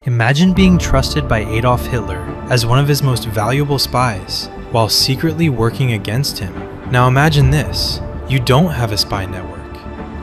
Imagine being trusted by Adolf Hitler as one of his most valuable spies, while secretly working against him. Now imagine this. You don't have a spy network.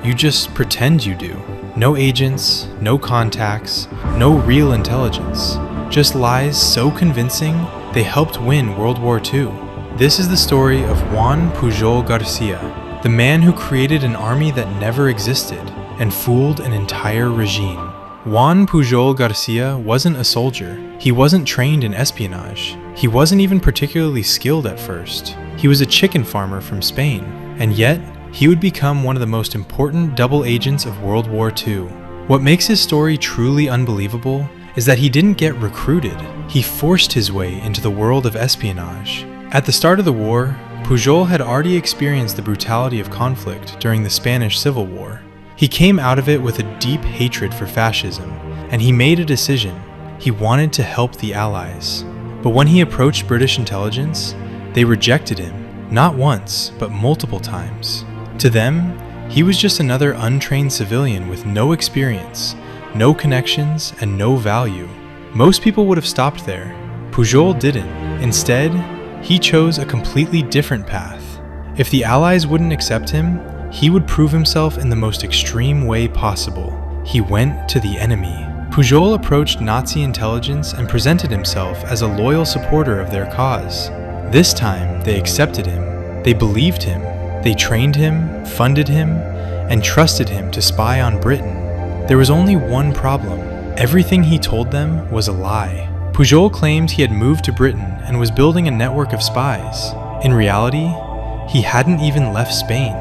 You just pretend you do. No agents, no contacts, no real intelligence. Just lies so convincing they helped win World War II. This is the story of Juan Pujol García, the man who created an army that never existed and fooled an entire regime. Juan Pujol García wasn't a soldier. He wasn't trained in espionage. He wasn't even particularly skilled at first. He was a chicken farmer from Spain, and yet he would become one of the most important double agents of World War II. What makes his story truly unbelievable is that he didn't get recruited. He forced his way into the world of espionage. At the start of the war, Pujol had already experienced the brutality of conflict during the Spanish Civil War. He came out of it with a deep hatred for fascism, and he made a decision. He wanted to help the Allies. But when he approached British intelligence, they rejected him, not once, but multiple times. To them, he was just another untrained civilian with no experience, no connections, and no value. Most people would have stopped there. Pujol didn't. Instead, he chose a completely different path. If the Allies wouldn't accept him, he would prove himself in the most extreme way possible. He went to the enemy. Pujol approached Nazi intelligence and presented himself as a loyal supporter of their cause. This time, they accepted him. They believed him. They trained him, funded him, and trusted him to spy on Britain. There was only one problem. Everything he told them was a lie. Pujol claimed he had moved to Britain and was building a network of spies. In reality, he hadn't even left Spain.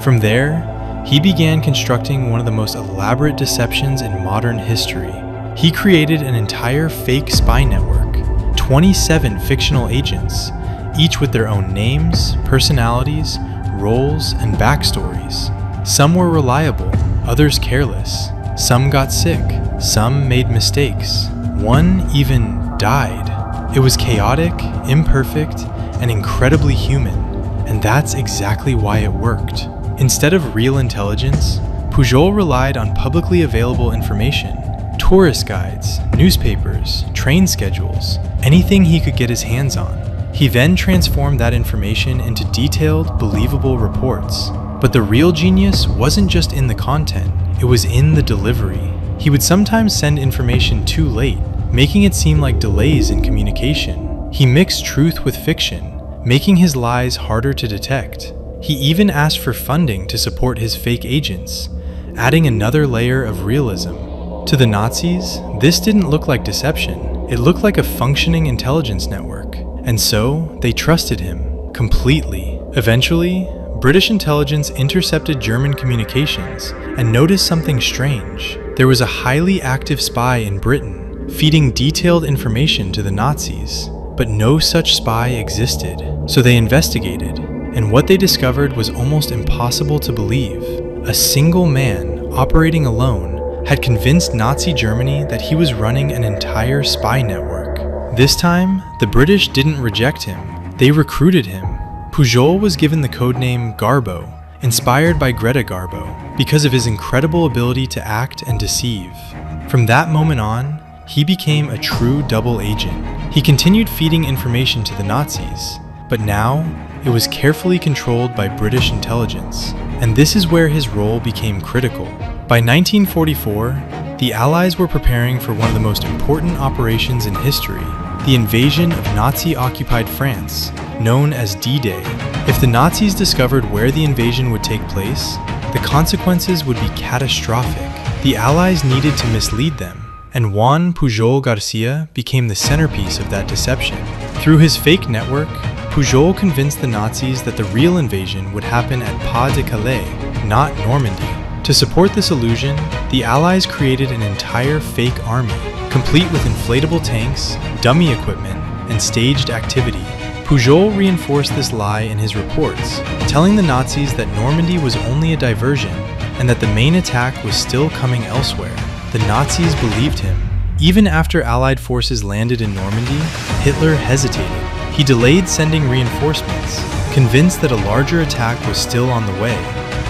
From there, he began constructing one of the most elaborate deceptions in modern history. He created an entire fake spy network, 27 fictional agents, each with their own names, personalities, roles, and backstories. Some were reliable, others careless. Some got sick, some made mistakes. One even died. It was chaotic, imperfect, and incredibly human, and that's exactly why it worked. Instead of real intelligence, Pujol relied on publicly available information, tourist guides, newspapers, train schedules, anything he could get his hands on. He then transformed that information into detailed, believable reports. But the real genius wasn't just in the content, it was in the delivery. He would sometimes send information too late, making it seem like delays in communication. He mixed truth with fiction, making his lies harder to detect. He even asked for funding to support his fake agents, adding another layer of realism. To the Nazis, this didn't look like deception. It looked like a functioning intelligence network. And so, they trusted him completely. Eventually, British intelligence intercepted German communications and noticed something strange. There was a highly active spy in Britain, feeding detailed information to the Nazis. But no such spy existed, so they investigated. And what they discovered was almost impossible to believe. A single man, operating alone, had convinced Nazi Germany that he was running an entire spy network. This time, the British didn't reject him. They recruited him. Pujol was given the codename Garbo, inspired by Greta Garbo, because of his incredible ability to act and deceive. From that moment on, he became a true double agent. He continued feeding information to the Nazis, but now, it was carefully controlled by British intelligence, and this is where his role became critical. By 1944, the Allies were preparing for one of the most important operations in history, the invasion of Nazi-occupied France, known as D-Day. If the Nazis discovered where the invasion would take place, the consequences would be catastrophic. The Allies needed to mislead them, and Juan Pujol García became the centerpiece of that deception. Through his fake network, Pujol convinced the Nazis that the real invasion would happen at Pas de Calais, not Normandy. To support this illusion, the Allies created an entire fake army, complete with inflatable tanks, dummy equipment, and staged activity. Pujol reinforced this lie in his reports, telling the Nazis that Normandy was only a diversion and that the main attack was still coming elsewhere. The Nazis believed him. Even after Allied forces landed in Normandy, Hitler hesitated. He delayed sending reinforcements, convinced that a larger attack was still on the way.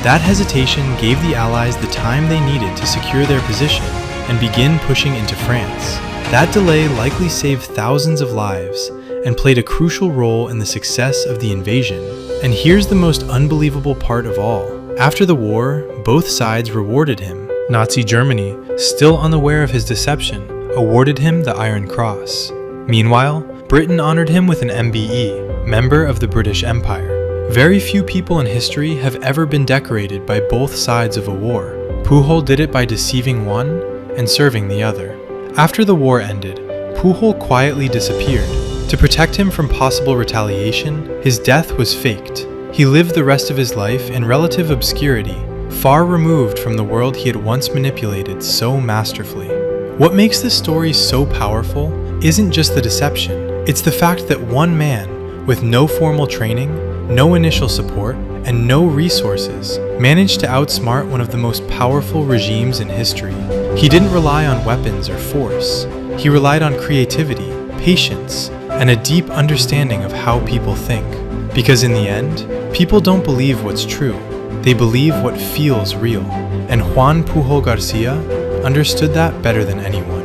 That hesitation gave the Allies the time they needed to secure their position and begin pushing into France. That delay likely saved thousands of lives and played a crucial role in the success of the invasion. And here's the most unbelievable part of all. After the war, both sides rewarded him. Nazi Germany, still unaware of his deception, awarded him the Iron Cross. Meanwhile, Britain honored him with an MBE, Member of the British Empire. Very few people in history have ever been decorated by both sides of a war. Puhol did it by deceiving one and serving the other. After the war ended, Puhol quietly disappeared. To protect him from possible retaliation, his death was faked. He lived the rest of his life in relative obscurity, far removed from the world he had once manipulated so masterfully. What makes this story so powerful isn't just the deception, it's the fact that one man, with no formal training, no initial support, and no resources, managed to outsmart one of the most powerful regimes in history. He didn't rely on weapons or force. He relied on creativity, patience, and a deep understanding of how people think. Because in the end, people don't believe what's true. They believe what feels real. And Juan Pujol García understood that better than anyone.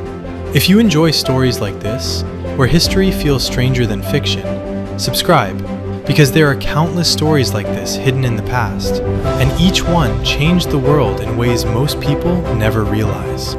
If you enjoy stories like this, where history feels stranger than fiction, subscribe, because there are countless stories like this hidden in the past, and each one changed the world in ways most people never realize.